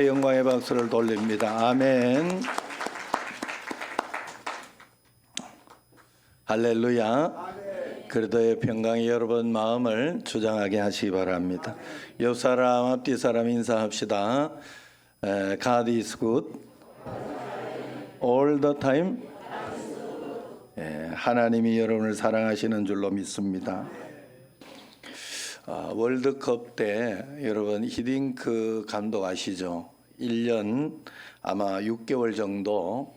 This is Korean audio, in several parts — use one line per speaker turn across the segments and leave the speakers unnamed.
영광의 박수를 돌립니다. 아멘. 할렐루야. 그리스도의 평강이 여러분 마음을 주장하게 하시기 바랍니다. 옆 사람 앞뒤 사람 인사합시다. God is good all the time. 하나님이 여러분을 사랑하시는 줄로 믿습니다. 월드컵 때 여러분 히딩크 감독 아시죠? 1년 아마 6개월 정도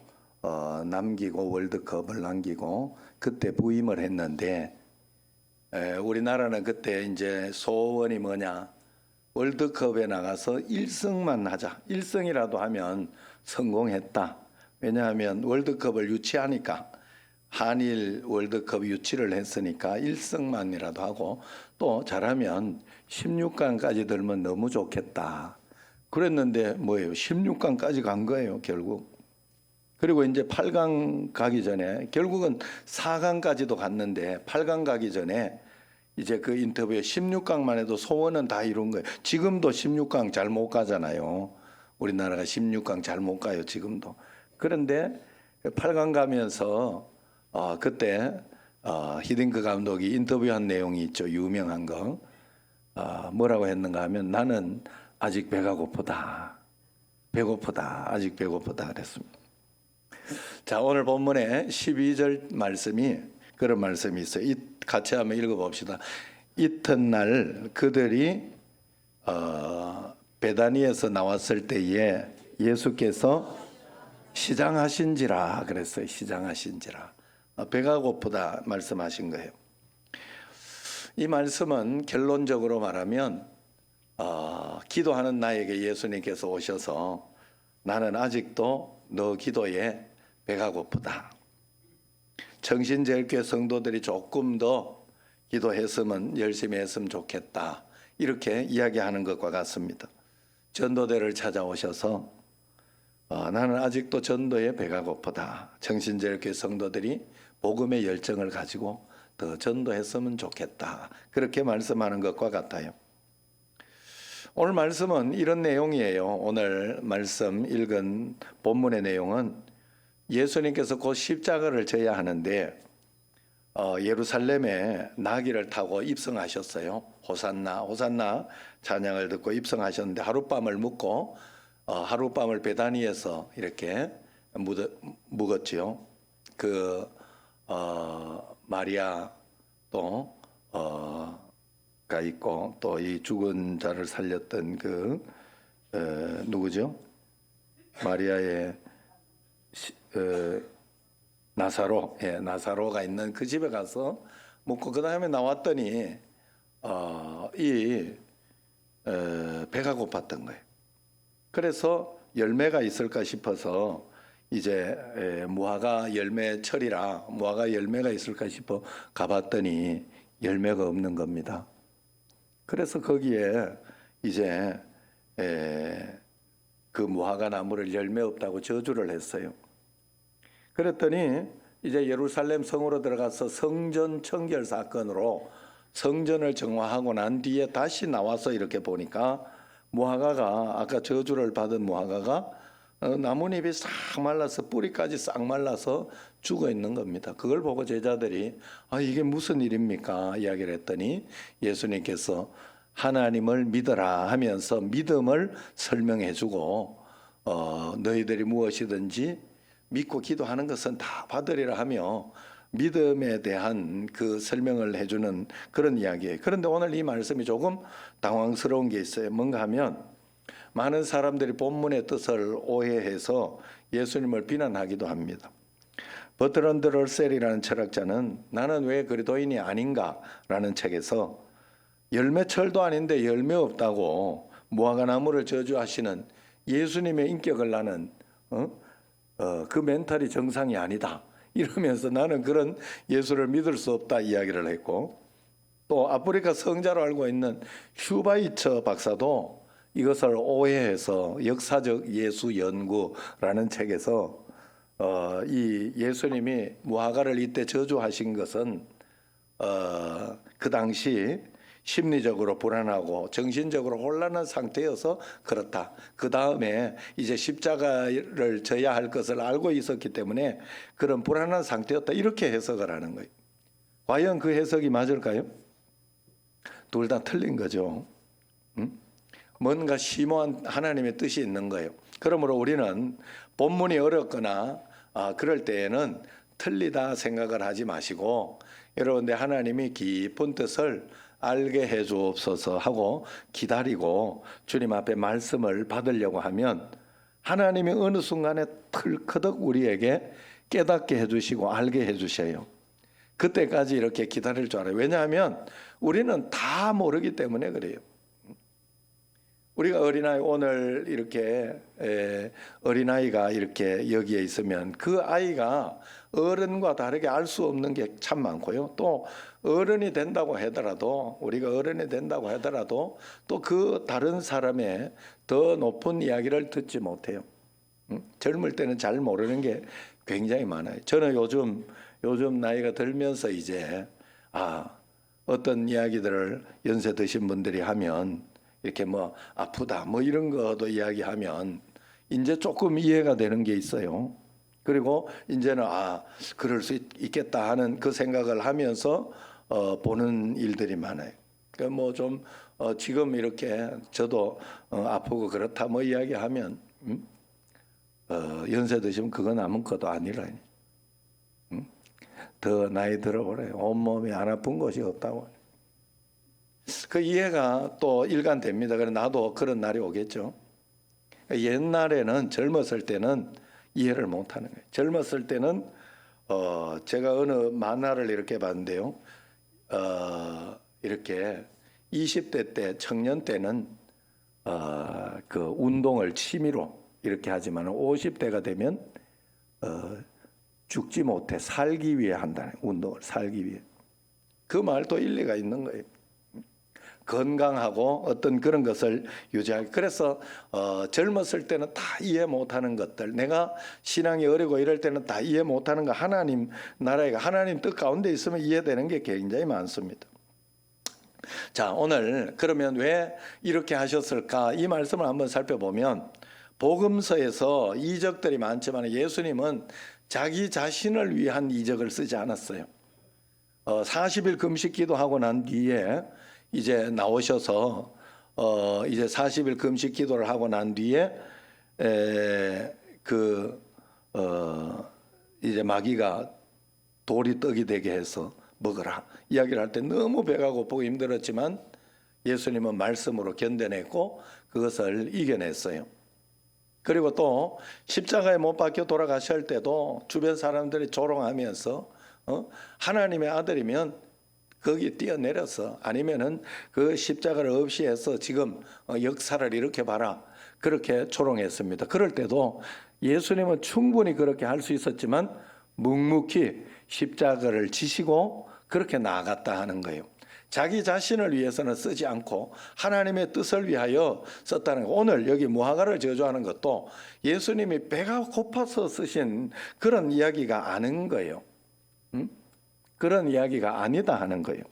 남기고 월드컵을 남기고 그때 부임을 했는데 우리나라는 그때 이제 소원이 뭐냐? 월드컵에 나가서 1승만 하자. 1승이라도 하면 성공했다. 왜냐하면 월드컵을 유치하니까 한일 월드컵 유치를 했으니까 1승만이라도 하고 또 잘하면 16강까지 들면 너무 좋겠다. 그랬는데 뭐예요? 16강까지 간 거예요, 결국. 그리고 이제 8강 가기 전에 결국은 4강까지도 갔는데 8강 가기 전에 이제 그 인터뷰에 16강만 해도 소원은 다 이룬 거예요. 지금도 16강 잘 못 가잖아요. 우리나라가 16강 잘 못 가요, 지금도. 그런데 8강 가면서 그때 히딩크 감독이 인터뷰한 내용이 있죠. 유명한 거. 뭐라고 했는가 하면 나는 아직 배가 고프다. 배고프다. 아직 배고프다 그랬습니다. 자, 오늘 본문에 12절 말씀이 그런 말씀이 있어요. 같이 한번 읽어봅시다. 이튿날 그들이 베다니에서 나왔을 때에 예수께서 시장하신지라 그랬어요. 시장하신지라. 배가 고프다 말씀하신 거예요. 이 말씀은 결론적으로 말하면 기도하는 나에게 예수님께서 오셔서 나는 아직도 너 기도에 배가 고프다. 정신제일교회 성도들이 조금 더 기도했으면 열심히 했으면 좋겠다. 이렇게 이야기하는 것과 같습니다. 전도대를 찾아오셔서 나는 아직도 전도에 배가 고프다. 정신제일교회 성도들이 복음의 열정을 가지고 더 전도했으면 좋겠다. 그렇게 말씀하는 것과 같아요. 오늘 말씀은 이런 내용이에요. 오늘 말씀 읽은 본문의 내용은 예수님께서 곧 십자가를 져야 하는데 예루살렘에 나귀를 타고 입성하셨어요. 호산나 호산나 찬양을 듣고 입성하셨는데 하룻밤을 묵고 하룻밤을 베다니에서 이렇게 묵었지요. 마리아 가 있고 또 이 죽은 자를 살렸던 누구죠? 마리아의 나사로, 나사로가 있는 그 집에 가서 묵고 그 다음에 나왔더니 배가 고팠던 거예요. 그래서 열매가 있을까 싶어서 이제 무화과 열매철이라 무화과 열매가 있을까 싶어 가봤더니 열매가 없는 겁니다. 그래서 거기에 이제 그 무화과 나무를 열매 없다고 저주를 했어요. 그랬더니 이제 예루살렘 성으로 들어가서 성전 청결 사건으로 성전을 정화하고 난 뒤에 다시 나와서 이렇게 보니까 무화과가 아까 저주를 받은 무화과가 나뭇잎이 싹 말라서 뿌리까지 싹 말라서 죽어 있는 겁니다. 그걸 보고 제자들이 이게 무슨 일입니까? 이야기를 했더니 예수님께서 하나님을 믿어라 하면서 믿음을 설명해 주고 너희들이 무엇이든지 믿고 기도하는 것은 다 받으리라 하며 믿음에 대한 그 설명을 해주는 그런 이야기예요. 그런데 오늘 이 말씀이 조금 당황스러운 게 있어요. 뭔가 하면 많은 사람들이 본문의 뜻을 오해해서 예수님을 비난하기도 합니다. 버트런드 러셀이라는 철학자는 나는 왜 그리스도인이 아닌가라는 책에서 열매철도 아닌데 열매 없다고 무화과 나무를 저주하시는 예수님의 인격을 나는 그 멘탈이 정상이 아니다. 이러면서 나는 그런 예수를 믿을 수 없다 이야기를 했고 또 아프리카 성자로 알고 있는 슈바이처 박사도 이것을 오해해서 역사적 예수 연구라는 책에서 이 예수님이 무화과를 이때 저주하신 것은 그 당시 심리적으로 불안하고 정신적으로 혼란한 상태여서 그렇다. 그 다음에 이제 십자가를 져야 할 것을 알고 있었기 때문에 그런 불안한 상태였다. 이렇게 해석을 하는 거예요. 과연 그 해석이 맞을까요? 둘 다 틀린 거죠. 뭔가 심오한 하나님의 뜻이 있는 거예요. 그러므로 우리는 본문이 어렵거나 그럴 때에는 틀리다 생각을 하지 마시고 여러분들 하나님이 깊은 뜻을 알게 해 주옵소서 하고 기다리고 주님 앞에 말씀을 받으려고 하면 하나님이 어느 순간에 털커덕 우리에게 깨닫게 해주시고 알게 해주셔요. 그때까지 이렇게 기다릴 줄 알아요. 왜냐하면 우리는 다 모르기 때문에 그래요. 우리가 어린아이 오늘 이렇게 어린아이가 이렇게 여기에 있으면 그 아이가 어른과 다르게 알 수 없는 게 참 많고요. 또 어른이 된다고 하더라도 우리가 어른이 된다고 하더라도 또 그 다른 사람의 더 높은 이야기를 듣지 못해요. 젊을 때는 잘 모르는 게 굉장히 많아요. 저는 요즘 나이가 들면서 이제 어떤 이야기들을 연세 드신 분들이 하면 이렇게 뭐 아프다 뭐 이런 것도 이야기하면 이제 조금 이해가 되는 게 있어요. 그리고 이제는 그럴 수 있겠다 하는 그 생각을 하면서 보는 일들이 많아요. 그러니까 뭐 좀 지금 이렇게 저도 아프고 그렇다 뭐 이야기하면 연세 드시면 그건 아무것도 아니라 더 나이 들어보래요. 온몸이 안 아픈 곳이 없다고. 그 이해가 또 일관됩니다. 그래 나도 그런 날이 오겠죠. 옛날에는 젊었을 때는 이해를 못하는 거예요. 젊었을 때는 제가 어느 만화를 이렇게 봤는데요. 이렇게 20대 때 청년 때는 그 운동을 취미로 이렇게 하지만 50대가 되면 죽지 못해 살기 위해 한다는 운동을 살기 위해. 그 말도 일리가 있는 거예요. 건강하고 어떤 그런 것을 유지하기. 그래서 젊었을 때는 다 이해 못하는 것들, 내가 신앙이 어리고 이럴 때는 다 이해 못하는 거 하나님 나라가 하나님 뜻 가운데 있으면 이해되는 게 굉장히 많습니다. 자, 오늘 그러면 왜 이렇게 하셨을까? 이 말씀을 한번 살펴보면 복음서에서 이적들이 많지만 예수님은 자기 자신을 위한 이적을 쓰지 않았어요. 40일 금식 기도하고 난 뒤에 이제 나오셔서 이제 40일 금식 기도를 하고 난 뒤에 이제 마귀가 돌이 떡이 되게 해서 먹으라 이야기를 할 때 너무 배가 고프고 힘들었지만 예수님은 말씀으로 견뎌냈고 그것을 이겨냈어요. 그리고 또 십자가에 못 박혀 돌아가실 때도 주변 사람들이 조롱하면서 하나님의 아들이면 거기 뛰어내려서 아니면은 그 십자가를 없이 해서 지금 역사를 일으켜봐라 그렇게 조롱했습니다. 그럴 때도 예수님은 충분히 그렇게 할 수 있었지만 묵묵히 십자가를 지시고 그렇게 나아갔다 하는 거예요. 자기 자신을 위해서는 쓰지 않고 하나님의 뜻을 위하여 썼다는 거. 오늘 여기 무화과를 저주하는 것도 예수님이 배가 고파서 쓰신 그런 이야기가 아닌 거예요. 그런 이야기가 아니다 하는 거예요.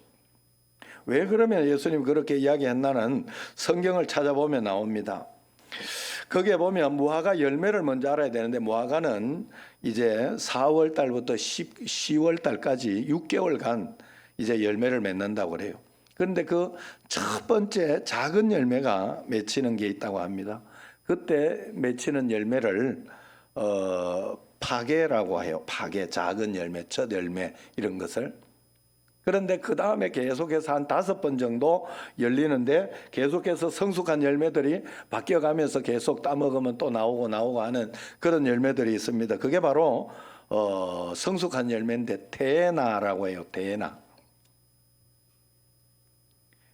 왜 그러면 예수님이 그렇게 이야기했나는 성경을 찾아보면 나옵니다. 거기에 보면 무화과 열매를 먼저 알아야 되는데 무화과는 이제 4월 달부터 10월 달까지 6개월간 이제 열매를 맺는다고 그래요. 그런데 그 첫 번째 작은 열매가 맺히는 게 있다고 합니다. 그때 맺히는 열매를 파게라고 해요. 파게, 작은 열매, 첫 열매 이런 것을. 그런데 그 다음에 계속해서 한 5번 정도 열리는데 계속해서 성숙한 열매들이 바뀌어가면서 계속 따먹으면 또 나오고 하는 그런 열매들이 있습니다. 그게 바로 성숙한 열매인데 테나라고 해요. 테나.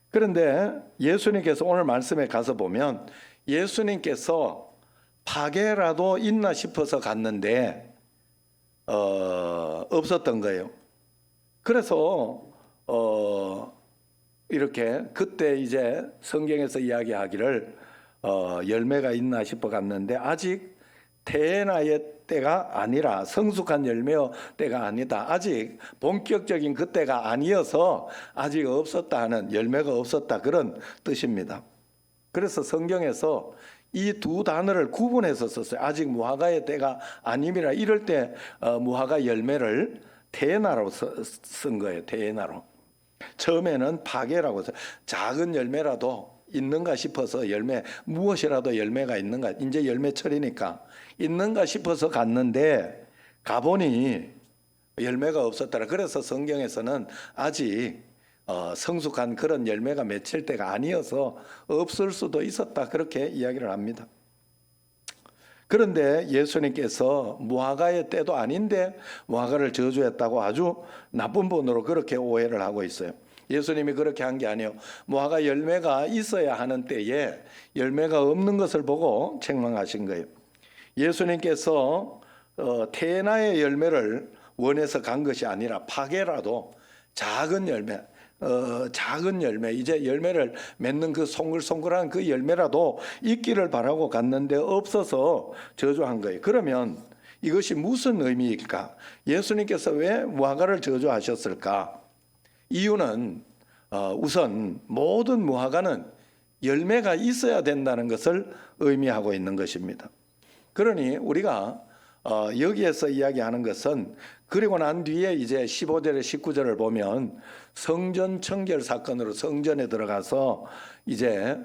그런데 예수님께서 오늘 말씀에 가서 보면 예수님께서 파게라도 있나 싶어서 갔는데 없었던 거예요. 그래서 이렇게 그때 이제 성경에서 이야기하기를 열매가 있나 싶어 갔는데 아직 태나의 때가 아니라 성숙한 열매의 때가 아니다. 아직 본격적인 그때가 아니어서 아직 없었다 하는, 열매가 없었다, 그런 뜻입니다. 그래서 성경에서 이 두 단어를 구분해서 썼어요. 아직 무화과의 때가 아님이라. 이럴 때 무화과 열매를 태나로 쓴 거예요. 태나로. 처음에는 파게라고 해서 작은 열매라도 있는가 싶어서, 열매 무엇이라도 열매가 있는가, 이제 열매철이니까 있는가 싶어서 갔는데 가보니 열매가 없었더라. 그래서 성경에서는 아직 성숙한 그런 열매가 맺힐 때가 아니어서 없을 수도 있었다, 그렇게 이야기를 합니다. 그런데 예수님께서 무화과의 때도 아닌데 무화과를 저주했다고 아주 나쁜 분으로 그렇게 오해를 하고 있어요. 예수님이 그렇게 한 게 아니에요. 무화과 열매가 있어야 하는 때에 열매가 없는 것을 보고 책망하신 거예요. 예수님께서 태나의 열매를 원해서 간 것이 아니라 파게라도 작은 열매, 이제 열매를 맺는 그 송글송글한 그 열매라도 있기를 바라고 갔는데 없어서 저주한 거예요. 그러면 이것이 무슨 의미일까? 예수님께서 왜 무화과를 저주하셨을까? 이유는 우선 모든 무화과는 열매가 있어야 된다는 것을 의미하고 있는 것입니다. 그러니 우리가 여기에서 이야기하는 것은, 그리고 난 뒤에 이제 15절에 19절을 보면 성전 청결 사건으로 성전에 들어가서 이제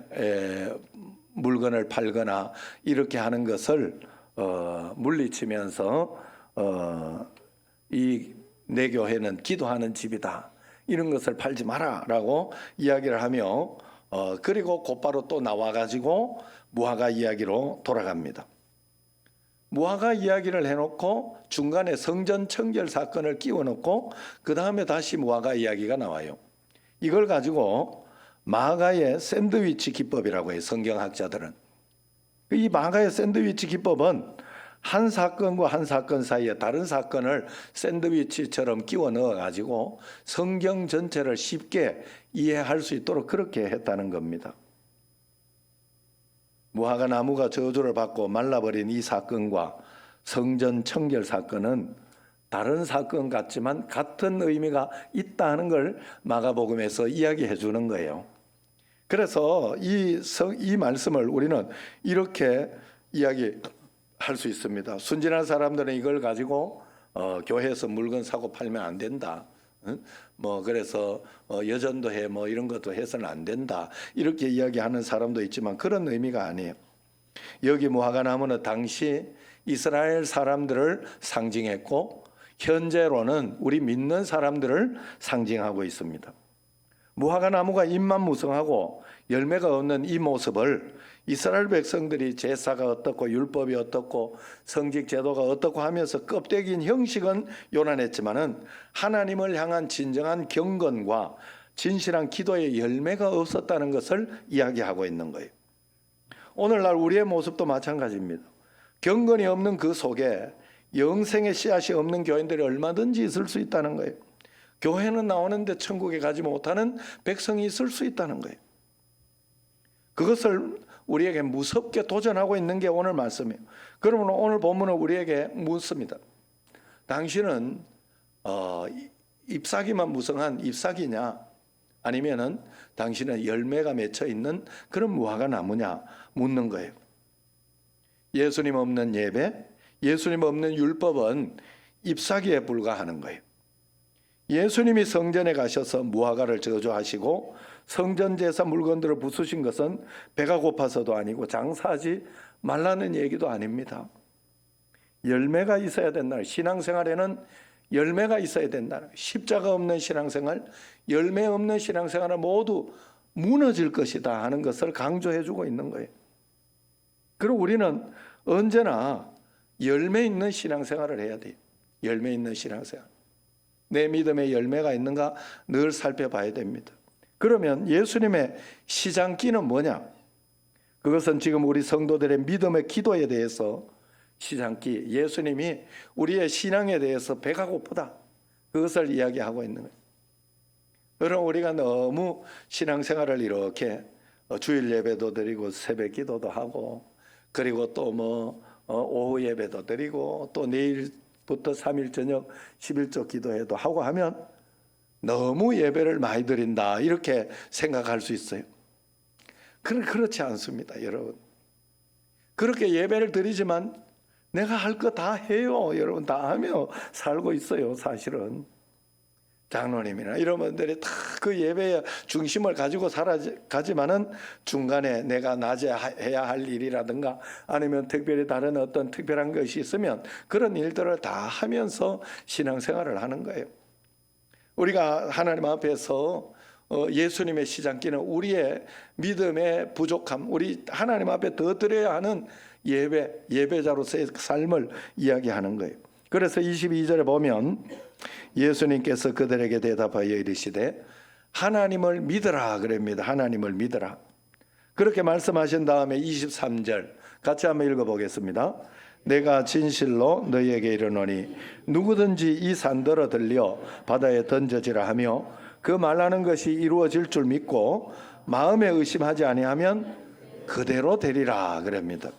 물건을 팔거나 이렇게 하는 것을 물리치면서 이 내 교회는 기도하는 집이다, 이런 것을 팔지 마라라고 이야기를 하며 그리고 곧바로 또 나와가지고 무화과 이야기로 돌아갑니다. 무화과 이야기를 해놓고 중간에 성전 청결 사건을 끼워놓고 그 다음에 다시 무화과 이야기가 나와요. 이걸 가지고 마가의 샌드위치 기법이라고 해요. 성경학자들은. 이 마가의 샌드위치 기법은 한 사건과 한 사건 사이에 다른 사건을 샌드위치처럼 끼워 넣어가지고 성경 전체를 쉽게 이해할 수 있도록 그렇게 했다는 겁니다. 무화과 나무가 저주를 받고 말라버린 이 사건과 성전 청결 사건은 다른 사건 같지만 같은 의미가 있다는 걸 마가복음에서 이야기해 주는 거예요. 그래서 이 말씀을 우리는 이렇게 이야기할 수 있습니다. 순진한 사람들은 이걸 가지고 교회에서 물건 사고 팔면 안 된다. 그래서 여전도 해 이런 것도 해서는 안 된다, 이렇게 이야기하는 사람도 있지만 그런 의미가 아니에요. 여기 무화과 나무는 당시 이스라엘 사람들을 상징했고 현재로는 우리 믿는 사람들을 상징하고 있습니다. 무화과 나무가 잎만 무성하고 열매가 없는 이 모습을 이스라엘 백성들이 제사가 어떻고 율법이 어떻고 성직 제도가 어떻고 하면서 껍데기인 형식은 요란했지만은 하나님을 향한 진정한 경건과 진실한 기도의 열매가 없었다는 것을 이야기하고 있는 거예요. 오늘날 우리의 모습도 마찬가지입니다. 경건이 없는 그 속에 영생의 씨앗이 없는 교인들이 얼마든지 있을 수 있다는 거예요. 교회는 나오는데 천국에 가지 못하는 백성이 있을 수 있다는 거예요. 그것을 우리에게 무섭게 도전하고 있는 게 오늘 말씀이에요. 그러면 오늘 본문은 우리에게 묻습니다. 당신은 잎사귀만 무성한 잎사귀냐, 아니면은 당신은 열매가 맺혀 있는 그런 무화과 나무냐 묻는 거예요. 예수님 없는 예배, 예수님 없는 율법은 잎사귀에 불과하는 거예요. 예수님이 성전에 가셔서 무화과를 저주하시고 성전 제사 물건들을 부수신 것은 배가 고파서도 아니고 장사하지 말라는 얘기도 아닙니다. 열매가 있어야 된다. 신앙생활에는 열매가 있어야 된다. 십자가 없는 신앙생활, 열매 없는 신앙생활은 모두 무너질 것이다 하는 것을 강조해 주고 있는 거예요. 그리고 우리는 언제나 열매 있는 신앙생활을 해야 돼요. 열매 있는 신앙생활. 내 믿음에 열매가 있는가 늘 살펴봐야 됩니다. 그러면 예수님의 시장기는 뭐냐? 그것은 지금 우리 성도들의 믿음의 기도에 대해서 시장기, 예수님이 우리의 신앙에 대해서 배가 고프다, 그것을 이야기하고 있는 거예요. 여러분, 우리가 너무 신앙생활을 이렇게 주일 예배도 드리고 새벽 기도도 하고 그리고 또 오후 예배도 드리고 또 내일부터 3일 저녁 11조 기도회도 하고 하면 너무 예배를 많이 드린다 이렇게 생각할 수 있어요. 그렇지 않습니다, 여러분. 그렇게 예배를 드리지만 내가 할 거 다 해요. 여러분 다 하며 살고 있어요, 사실은. 장로님이나 이런 분들이 다 그 예배의 중심을 가지고 살아가지만은 중간에 내가 낮에 해야 할 일이라든가 아니면 특별히 다른 어떤 특별한 것이 있으면 그런 일들을 다 하면서 신앙생활을 하는 거예요. 우리가 하나님 앞에서 예수님의 시장기는 우리의 믿음의 부족함, 우리 하나님 앞에 더 드려야 하는 예배자로서의 삶을 이야기하는 거예요. 그래서 22절에 보면 예수님께서 그들에게 대답하여 이르시되 하나님을 믿으라 그럽니다. 하나님을 믿으라. 그렇게 말씀하신 다음에 23절 같이 한번 읽어보겠습니다. 내가 진실로 너희에게 이르노니 누구든지 이 산더러 들려 바다에 던져지라 하며 그 말하는 것이 이루어질 줄 믿고 마음에 의심하지 아니하면 그대로 되리라 그럽니다.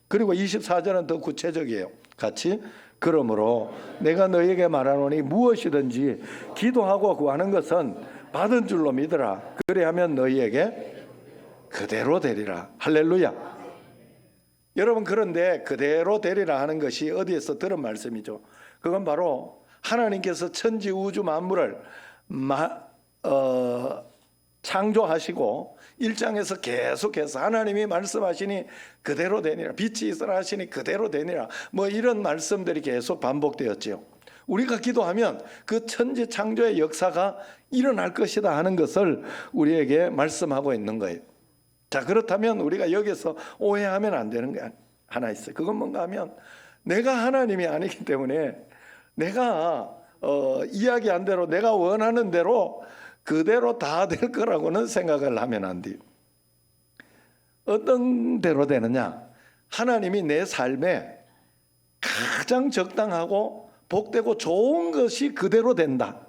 그리고 24절은 더 구체적이에요. 같이 그러므로 내가 너희에게 말하노니 무엇이든지 기도하고 구하는 것은 받은 줄로 믿으라. 그래야면 너희에게 그대로 되리라. 할렐루야. 여러분 그런데 그대로 되리라 하는 것이 어디에서 들은 말씀이죠? 그건 바로 하나님께서 천지 우주 만물을 창조하시고 1장에서 계속해서 하나님이 말씀하시니 그대로 되니라, 빛이 있으라 하시니 그대로 되니라, 뭐 이런 말씀들이 계속 반복되었지요. 우리가 기도하면 그 천지 창조의 역사가 일어날 것이다 하는 것을 우리에게 말씀하고 있는 거예요. 자, 그렇다면 우리가 여기서 오해하면 안 되는 게 하나 있어요. 그건 뭔가 하면 내가 하나님이 아니기 때문에 내가 이야기한 대로 내가 원하는 대로 그대로 다 될 거라고는 생각을 하면 안 돼요. 어떤 대로 되느냐? 하나님이 내 삶에 가장 적당하고 복되고 좋은 것이 그대로 된다.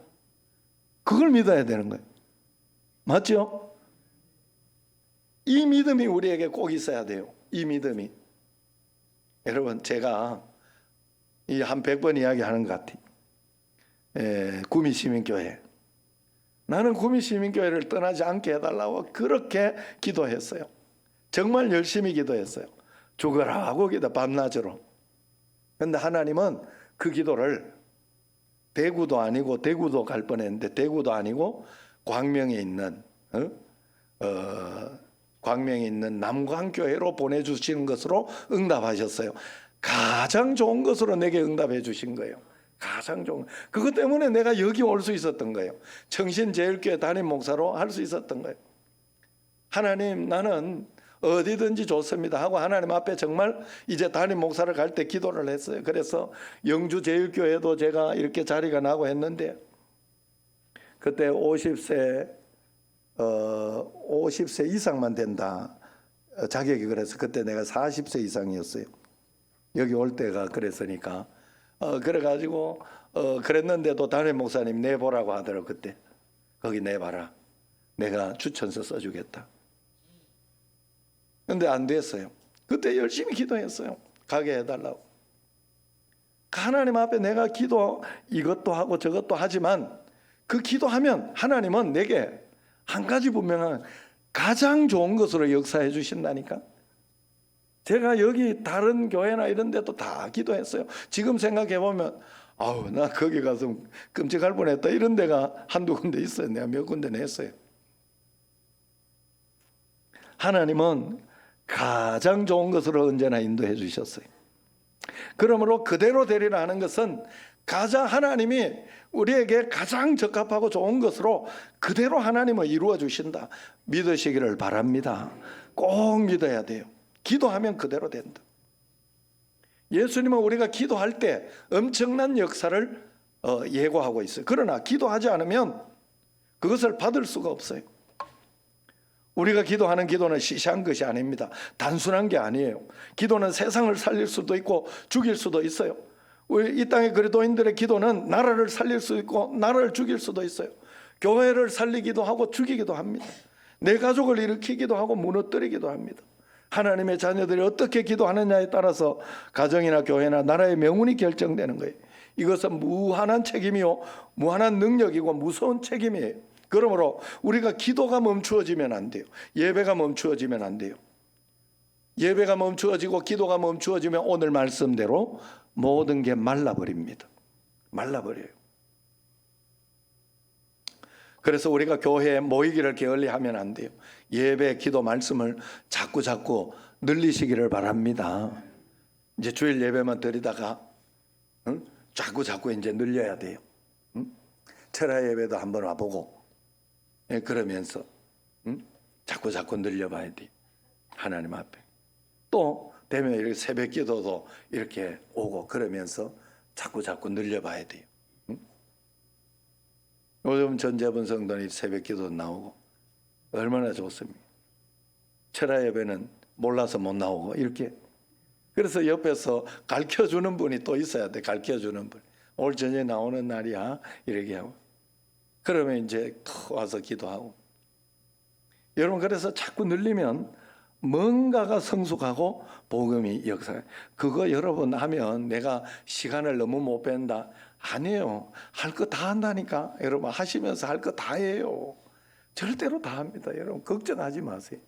그걸 믿어야 되는 거예요. 맞죠? 이 믿음이 우리에게 꼭 있어야 돼요. 이 믿음이. 여러분 제가 한 100번 이야기하는 것 같아요. 구미시민교회. 나는 구미시민교회를 떠나지 않게 해달라고 그렇게 기도했어요. 정말 열심히 기도했어요. 죽어라 하고 기도 밤낮으로. 그런데 하나님은 그 기도를 대구도 아니고 대구도 갈 뻔했는데 대구도 아니고 광명에 있는 광명에 있는 남광교회로 보내주시는 것으로 응답하셨어요. 가장 좋은 것으로 내게 응답해 주신 거예요. 가장 좋은. 그것 때문에 내가 여기 올 수 있었던 거예요. 청신제일교회 담임 목사로 할 수 있었던 거예요. 하나님 나는 어디든지 좋습니다 하고 하나님 앞에 정말 이제 담임 목사를 갈 때 기도를 했어요. 그래서 영주제일교회도 제가 이렇게 자리가 나고 했는데 그때 50세 이상만 된다 자격이. 그래서 그때 내가 40세 이상이었어요. 여기 올 때가 그랬으니까 그래가지고 그랬는데도 담임 목사님 내보라고 하더라고. 그때 거기 내봐라, 내가 추천서 써주겠다. 근데 안 됐어요. 그때 열심히 기도했어요. 가게 해달라고. 하나님 앞에 내가 기도 이것도 하고 저것도 하지만 그 기도하면 하나님은 내게 한 가지 분명한 가장 좋은 것으로 역사해 주신다니까. 제가 여기 다른 교회나 이런 데도 다 기도했어요. 지금 생각해 보면 아우 나 거기 가서 끔찍할 뻔했다 이런 데가 한두 군데 있어요. 내가 몇 군데는 했어요. 하나님은 가장 좋은 것으로 언제나 인도해 주셨어요. 그러므로 그대로 되리라 하는 것은 가장 하나님이 우리에게 가장 적합하고 좋은 것으로 그대로 하나님을 이루어 주신다. 믿으시기를 바랍니다. 꼭 믿어야 돼요. 기도하면 그대로 된다. 예수님은 우리가 기도할 때 엄청난 역사를 예고하고 있어요. 그러나 기도하지 않으면 그것을 받을 수가 없어요. 우리가 기도하는 기도는 시시한 것이 아닙니다. 단순한 게 아니에요. 기도는 세상을 살릴 수도 있고 죽일 수도 있어요. 우리 이 땅의 그리스도인들의 기도는 나라를 살릴 수 있고 나라를 죽일 수도 있어요. 교회를 살리기도 하고 죽이기도 합니다. 내 가족을 일으키기도 하고 무너뜨리기도 합니다. 하나님의 자녀들이 어떻게 기도하느냐에 따라서 가정이나 교회나 나라의 명운이 결정되는 거예요. 이것은 무한한 책임이요, 무한한 능력이고 무서운 책임이에요. 그러므로 우리가 기도가 멈추어지면 안 돼요. 예배가 멈추어지면 안 돼요. 예배가 멈추어지고 기도가 멈추어지면 오늘 말씀대로 모든 게 말라버립니다. 말라버려요. 그래서 우리가 교회에 모이기를 게을리하면 안 돼요. 예배, 기도, 말씀을 자꾸 늘리시기를 바랍니다. 이제 주일 예배만 드리다가 자꾸 이제 늘려야 돼요. 철야 예배도 한번 와보고 그러면서 자꾸 늘려봐야 돼요. 하나님 앞에. 또 되면 이렇게 새벽 기도도 이렇게 오고 그러면서 자꾸 늘려봐야 돼요. 요즘 전재분 성도는 새벽 기도 나오고 얼마나 좋습니까? 철야 예배는 몰라서 못 나오고 이렇게. 그래서 옆에서 가르쳐주는 분이 또 있어야 돼. 가르쳐주는 분. 오늘 저녁에 나오는 날이야 이렇게 하고. 그러면 이제 와서 기도하고. 여러분, 그래서 자꾸 늘리면 뭔가가 성숙하고 복음이 역사해. 그거 여러분 하면 내가 시간을 너무 못 뺀다. 아니에요. 할 거 다 한다니까. 여러분 하시면서 할 거 다 해요. 절대로 다 합니다. 여러분 걱정하지 마세요.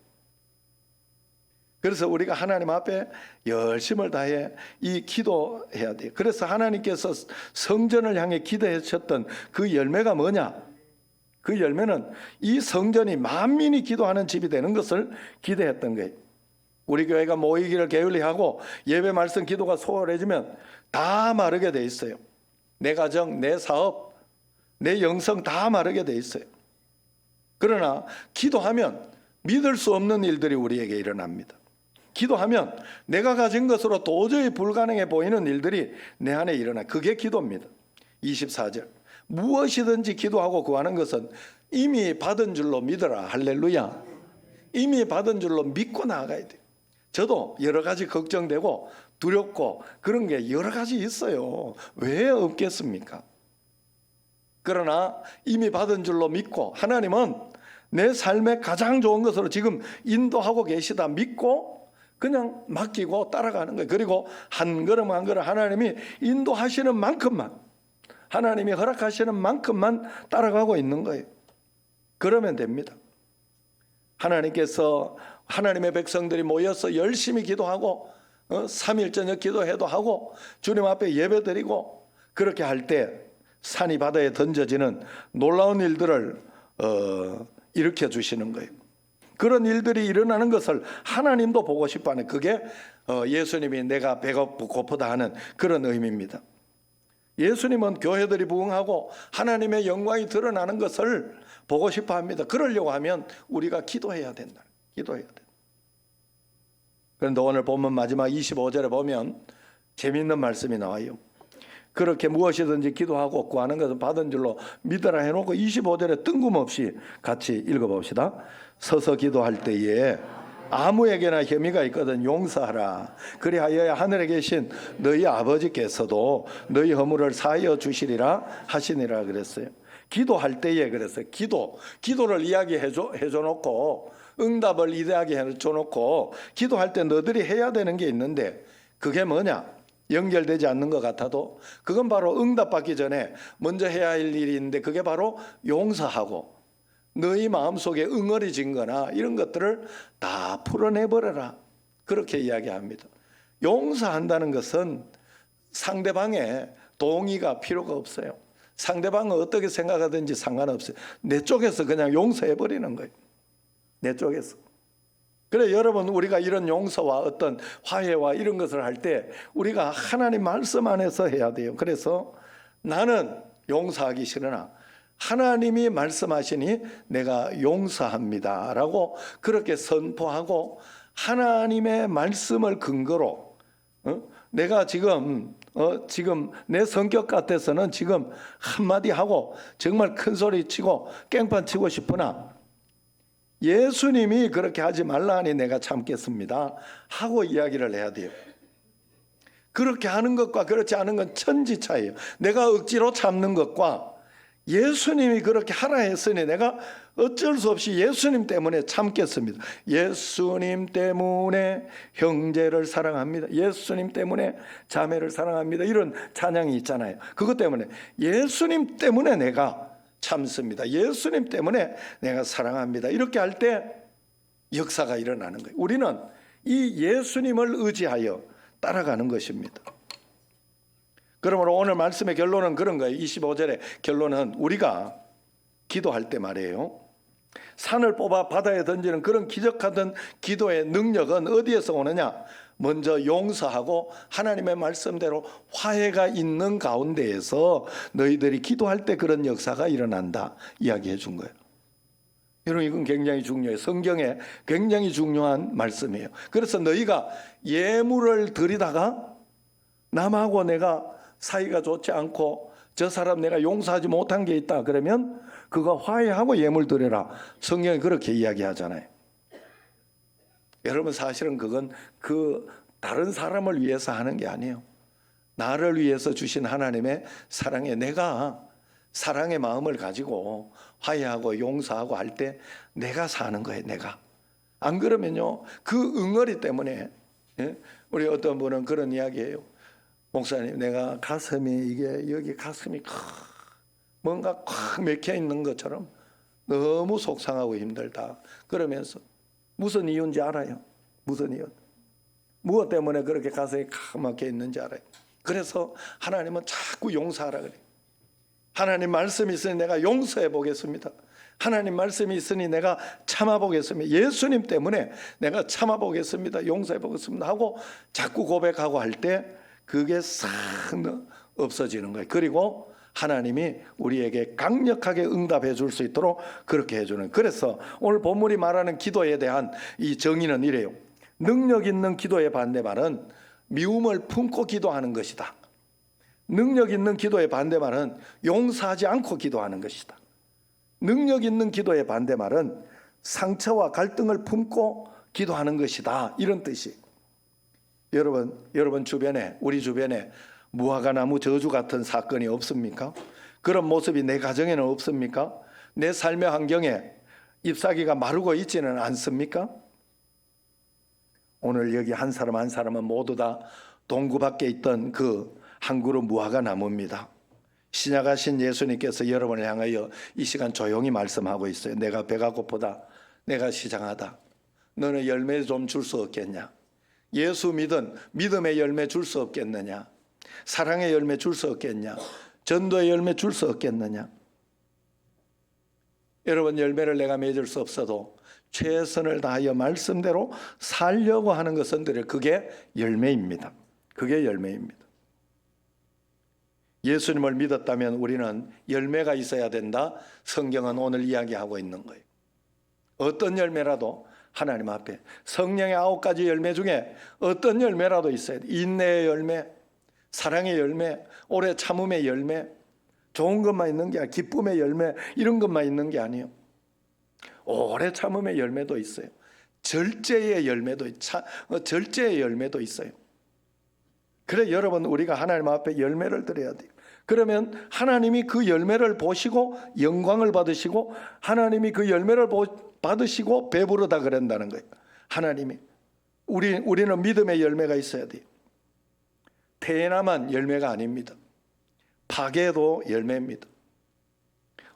그래서 우리가 하나님 앞에 열심을 다해 이 기도해야 돼요. 그래서 하나님께서 성전을 향해 기도하셨던 그 열매가 뭐냐? 그 열매는 이 성전이 만민이 기도하는 집이 되는 것을 기대했던 거예요. 우리 교회가 모이기를 게을리하고 예배 말씀 기도가 소홀해지면 다 마르게 돼 있어요. 내 가정, 내 사업, 내 영성 다 마르게 돼 있어요. 그러나 기도하면 믿을 수 없는 일들이 우리에게 일어납니다. 기도하면 내가 가진 것으로 도저히 불가능해 보이는 일들이 내 안에 일어나. 그게 기도입니다. 24절. 무엇이든지 기도하고 구하는 것은 이미 받은 줄로 믿어라. 할렐루야. 이미 받은 줄로 믿고 나아가야 돼요. 저도 여러 가지 걱정되고 두렵고 그런 게 여러 가지 있어요. 왜 없겠습니까? 그러나 이미 받은 줄로 믿고 하나님은 내 삶의 가장 좋은 것으로 지금 인도하고 계시다 믿고 그냥 맡기고 따라가는 거예요. 그리고 한 걸음 한 걸음 하나님이 인도하시는 만큼만, 하나님이 허락하시는 만큼만 따라가고 있는 거예요. 그러면 됩니다. 하나님께서 하나님의 백성들이 모여서 열심히 기도하고 3일 저녁 기도해도 하고 주님 앞에 예배드리고 그렇게 할 때 산이 바다에 던져지는 놀라운 일들을 일으켜 주시는 거예요. 그런 일들이 일어나는 것을 하나님도 보고 싶어하는, 그게 예수님이 내가 배고프고 고프다 하는 그런 의미입니다. 예수님은 교회들이 부흥하고 하나님의 영광이 드러나는 것을 보고 싶어합니다. 그러려고 하면 우리가 기도해야 된다. 기도해야 된다. 그런데 오늘 본문 마지막 25절에 보면 재미있는 말씀이 나와요. 그렇게 무엇이든지 기도하고 구하는 것을 받은 줄로 믿으라 해놓고 25절에 뜬금없이 같이 읽어봅시다. 서서 기도할 때에 아무에게나 혐의가 있거든 용서하라. 그리하여야 하늘에 계신 너희 아버지께서도 너희 허물을 사하여 주시리라 하시니라 그랬어요. 기도할 때에 그랬어요. 기도를 이야기해 줘 놓고 응답을 이대하게 해줘 놓고 기도할 때 너희들이 해야 되는 게 있는데 그게 뭐냐? 연결되지 않는 것 같아도 그건 바로 응답받기 전에 먼저 해야 할 일이 있는데 그게 바로 용서하고 너희 마음속에 응어리진 거나 이런 것들을 다 풀어내버려라. 그렇게 이야기합니다. 용서한다는 것은 상대방의 동의가 필요가 없어요. 상대방은 어떻게 생각하든지 상관없어요. 내 쪽에서 그냥 용서해버리는 거예요. 내 쪽에서. 그래 여러분, 우리가 이런 용서와 어떤 화해와 이런 것을 할 때 우리가 하나님 말씀 안에서 해야 돼요. 그래서 나는 용서하기 싫으나 하나님이 말씀하시니 내가 용서합니다 라고 그렇게 선포하고 하나님의 말씀을 근거로 내가 지금 내 성격 같아서는 지금 한마디 하고 정말 큰 소리 치고 깽판 치고 싶으나 예수님이 그렇게 하지 말라 하니 내가 참겠습니다 하고 이야기를 해야 돼요. 그렇게 하는 것과 그렇지 않은 건 천지 차이예요. 내가 억지로 참는 것과 예수님이 그렇게 하라 했으니 내가 어쩔 수 없이 예수님 때문에 참겠습니다. 예수님 때문에 형제를 사랑합니다. 예수님 때문에 자매를 사랑합니다. 이런 찬양이 있잖아요. 그것 때문에 예수님 때문에 내가 참습니다. 예수님 때문에 내가 사랑합니다. 이렇게 할 때 역사가 일어나는 거예요. 우리는 이 예수님을 의지하여 따라가는 것입니다. 그러므로 오늘 말씀의 결론은 그런 거예요. 25절의 결론은 우리가 기도할 때 말이에요, 산을 뽑아 바다에 던지는 그런 기적하던 기도의 능력은 어디에서 오느냐? 먼저 용서하고 하나님의 말씀대로 화해가 있는 가운데에서 너희들이 기도할 때 그런 역사가 일어난다 이야기해 준 거예요. 여러분, 이건 굉장히 중요해요. 성경에 굉장히 중요한 말씀이에요. 그래서 너희가 예물을 드리다가 남하고 내가 사이가 좋지 않고 저 사람 내가 용서하지 못한 게 있다 그러면 그거 화해하고 예물 드려라. 성경이 그렇게 이야기하잖아요. 여러분, 사실은 그건 그 다른 사람을 위해서 하는 게 아니에요. 나를 위해서 주신 하나님의 사랑에 내가 사랑의 마음을 가지고 화해하고 용서하고 할 때 내가 사는 거예요. 내가. 안 그러면요, 그 응어리 때문에, 우리 어떤 분은 그런 이야기예요. 목사님, 내가 가슴이 이게 여기 가슴이 뭔가 콱 맥혀 있는 것처럼 너무 속상하고 힘들다. 그러면서 무슨 이유인지 알아요? 무슨 이유? 무엇 때문에 그렇게 가슴이 콱 막혀 있는지 알아요? 그래서 하나님은 자꾸 용서하라 그래요. 하나님 말씀이 있으니 내가 용서해 보겠습니다. 하나님 말씀이 있으니 내가 참아 보겠습니다. 예수님 때문에 내가 참아 보겠습니다. 용서해 보겠습니다 하고 자꾸 고백하고 할 때 그게 싹 없어지는 거예요. 그리고 하나님이 우리에게 강력하게 응답해 줄 수 있도록 그렇게 해주는. 그래서 오늘 본문이 말하는 기도에 대한 이 정의는 이래요. 능력 있는 기도의 반대말은 미움을 품고 기도하는 것이다. 능력 있는 기도의 반대말은 용서하지 않고 기도하는 것이다. 능력 있는 기도의 반대말은 상처와 갈등을 품고 기도하는 것이다. 이런 뜻이. 여러분 주변에, 우리 주변에 무화과나무 저주 같은 사건이 없습니까? 그런 모습이 내 가정에는 없습니까? 내 삶의 환경에 잎사귀가 마르고 있지는 않습니까? 오늘 여기 한 사람 한 사람은 모두 다 동구 밖에 있던 그 한 그루 무화과 나무입니다. 신약하신 예수님께서 여러분을 향하여 이 시간 조용히 말씀하고 있어요. 내가 배가 고프다. 내가 시장하다. 너는 열매 좀 줄 수 없겠냐? 예수 믿은 믿음의 열매 줄 수 없겠느냐? 사랑의 열매 줄 수 없겠냐? 전도의 열매 줄 수 없겠느냐? 여러분, 열매를 내가 맺을 수 없어도 최선을 다하여 말씀대로 살려고 하는 것은 그게 열매입니다. 그게 열매입니다. 예수님을 믿었다면 우리는 열매가 있어야 된다. 성경은 오늘 이야기하고 있는 거예요. 어떤 열매라도 하나님 앞에 성령의 9가지 열매 중에 어떤 열매라도 있어야 돼. 인내의 열매, 사랑의 열매, 오래 참음의 열매, 좋은 것만 있는 게 아니라 기쁨의 열매, 이런 것만 있는 게 아니에요. 오래 참음의 열매도 있어요. 절제의 열매도 있어요. 그래, 여러분, 우리가 하나님 앞에 열매를 드려야 돼요. 그러면 하나님이 그 열매를 보시고 영광을 받으시고 하나님이 그 열매를 받으시고 배부르다 그런다는 거예요. 하나님이. 우리는 믿음의 열매가 있어야 돼요. 태어나만 열매가 아닙니다. 파괴도 열매입니다.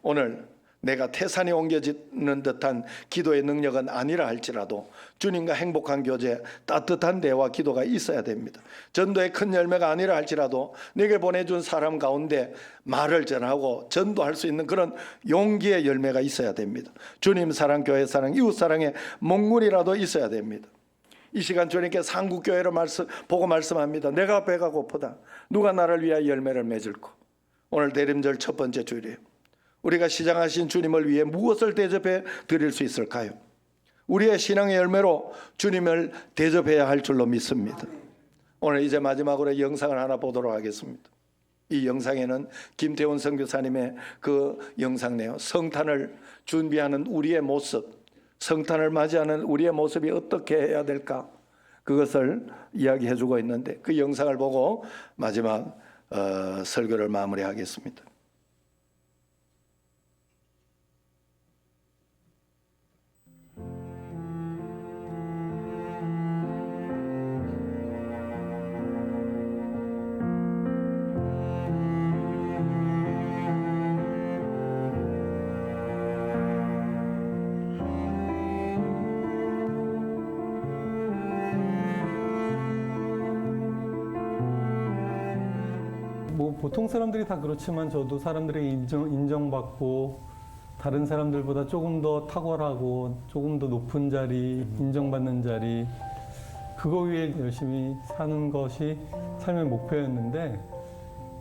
오늘 내가 태산이 옮겨지는 듯한 기도의 능력은 아니라 할지라도 주님과 행복한 교제, 따뜻한 대화, 기도가 있어야 됩니다. 전도의 큰 열매가 아니라 할지라도 내게 보내준 사람 가운데 말을 전하고 전도할 수 있는 그런 용기의 열매가 있어야 됩니다. 주님 사랑, 교회 사랑, 이웃 사랑의 먹물이라도 있어야 됩니다. 이 시간 주님께 한국교회로 보고 말씀합니다. 내가 배가 고프다. 누가 나를 위하여 열매를 맺을꼬. 오늘 대림절 첫 번째 주일이에요. 우리가 시장하신 주님을 위해 무엇을 대접해 드릴 수 있을까요? 우리의 신앙의 열매로 주님을 대접해야 할 줄로 믿습니다. 오늘 이제 마지막으로 영상을 하나 보도록 하겠습니다. 이 영상에는 김태훈 선교사님의 그 영상 내용, 성탄을 준비하는 우리의 모습, 성탄을 맞이하는 우리의 모습이 어떻게 해야 될까, 그것을 이야기해 주고 있는데 그 영상을 보고 마지막 설교를 마무리하겠습니다.
뭐 보통 사람들이 다 그렇지만 저도 사람들에게 인정받고 다른 사람들보다 조금 더 탁월하고 조금 더 높은 자리, 인정받는 자리 그거 위해 열심히 사는 것이 삶의 목표였는데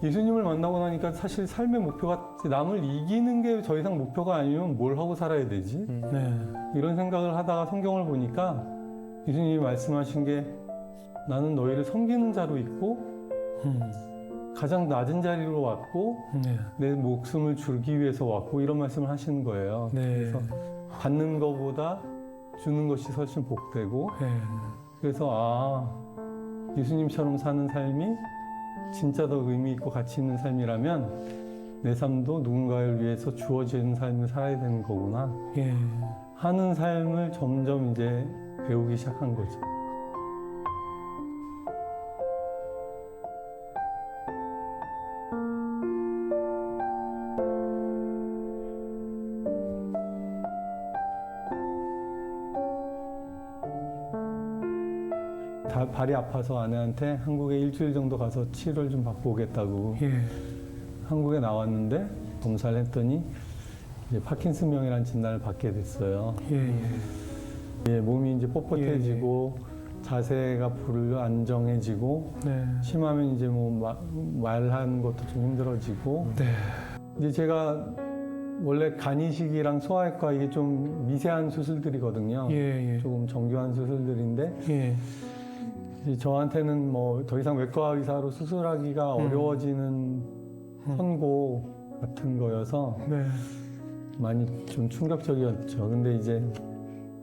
예수님을 만나고 나니까 사실 삶의 목표가 남을 이기는 게 더 이상 목표가 아니면 뭘 하고 살아야 되지? 이런 생각을 하다가 성경을 보니까 예수님이 말씀하신 게 나는 너희를 섬기는 자로 있고 가장 낮은 자리로 왔고 내 목숨을 주기 위해서 왔고 이런 말씀을 하시는 거예요. 그래서 받는 것보다 주는 것이 훨씬 복되고 그래서 예수님처럼 사는 삶이 진짜 더 의미 있고 가치 있는 삶이라면 내 삶도 누군가를 위해서 주어지는 삶을 살아야 되는 거구나 하는 삶을 점점 이제 배우기 시작한 거죠. 발이 아파서 아내한테 한국에 일주일 정도 가서 치료를 좀 받고 오겠다고 한국에 나왔는데 검사를 했더니 이제 파킨슨병이라는 진단을 받게 됐어요. 몸이 이제 뻣뻣해지고 자세가 불안정해지고 심하면 이제 뭐 말하는 것도 좀 힘들어지고 이제 제가 원래 간이식이랑 소아외과 이게 좀 미세한 수술들이거든요. 조금 정교한 수술들인데 이제 저한테는 뭐 더 이상 외과 의사로 수술하기가 어려워지는 선고 같은 거여서 많이 좀 충격적이었죠. 근데 이제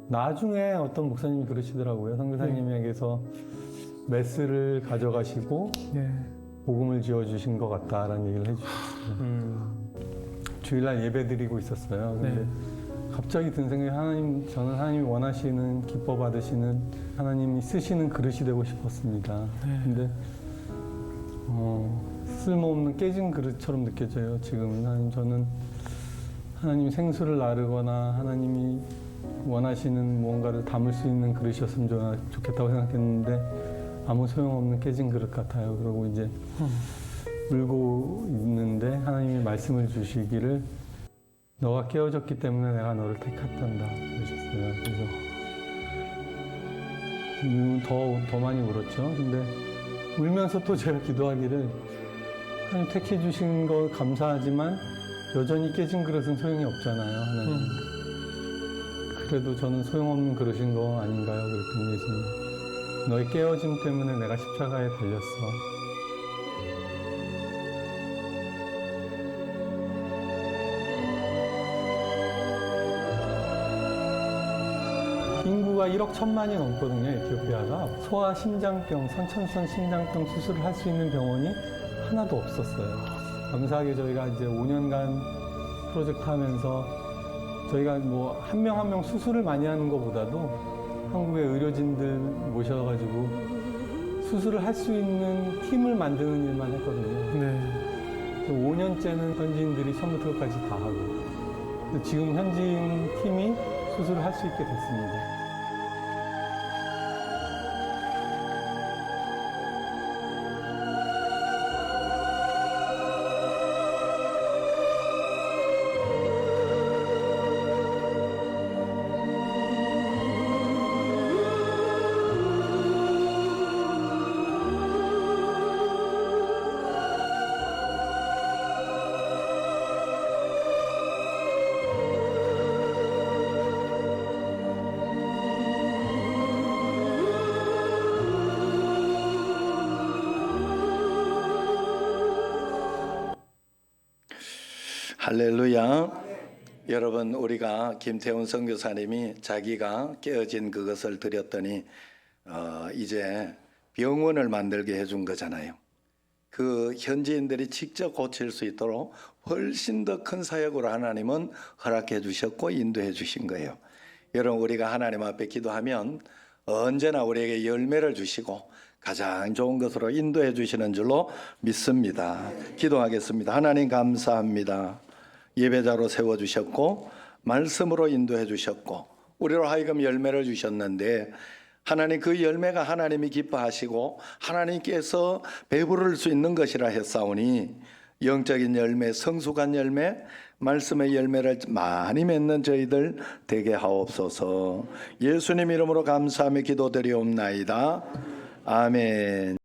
나중에 어떤 목사님이 그러시더라고요. 선교사님에게서 메스를 가져가시고 복음을 지어주신 것 같다라는 얘기를 해주셨어요. 주일날 예배 드리고 있었어요. 근데 갑자기 든 생각이 저는 하나님이 원하시는 기뻐 받으시는 하나님이 쓰시는 그릇이 되고 싶었습니다. 근데 쓸모없는 깨진 그릇처럼 느껴져요. 지금은 저는 하나님 생수를 나르거나 하나님이 원하시는 무언가를 담을 수 있는 그릇이었으면 좋겠다고 생각했는데 아무 소용없는 깨진 그릇 같아요. 그러고 이제 울고 있는데 하나님이 말씀을 주시기를 너가 깨어졌기 때문에 내가 너를 택했단다 그러셨어요. 그래서 더 많이 울었죠. 근데 울면서 또 제가 기도하기를 하나님 택해 주신 거 감사하지만 여전히 깨진 그릇은 소용이 없잖아요. 하나님. 그래도 저는 소용없는 그릇인 거 아닌가요? 그랬더니 예수님 너의 깨어짐 때문에 내가 십자가에 달렸어. 인구가 1억 1천만이 넘거든요. 에티오피아가. 소아 심장병, 선천성 심장병 수술을 할 수 있는 병원이 하나도 없었어요. 감사하게 저희가 이제 5년간 프로젝트 하면서 저희가 뭐 한 명 한 명 수술을 많이 하는 것보다도 한국의 의료진들 모셔가지고 수술을 할 수 있는 팀을 만드는 일만 했거든요. 5년째는 현지인들이 처음부터 끝까지 다 하고 지금 현지인 팀이 수술을 할 수 있게 됐습니다.
할렐루야. 여러분, 우리가 김태훈 선교사님이 자기가 깨어진 그것을 드렸더니 이제 병원을 만들게 해준 거잖아요. 그 현지인들이 직접 고칠 수 있도록 훨씬 더 큰 사역으로 하나님은 허락해 주셨고 인도해 주신 거예요. 여러분, 우리가 하나님 앞에 기도하면 언제나 우리에게 열매를 주시고 가장 좋은 것으로 인도해 주시는 줄로 믿습니다. 기도하겠습니다. 하나님 감사합니다. 예배자로 세워주셨고 말씀으로 인도해 주셨고 우리로 하여금 열매를 주셨는데 하나님 그 열매가 하나님이 기뻐하시고 하나님께서 배부를 수 있는 것이라 했사오니 영적인 열매, 성숙한 열매, 말씀의 열매를 많이 맺는 저희들 되게 하옵소서. 예수님 이름으로 감사하며 기도드리옵나이다. 아멘.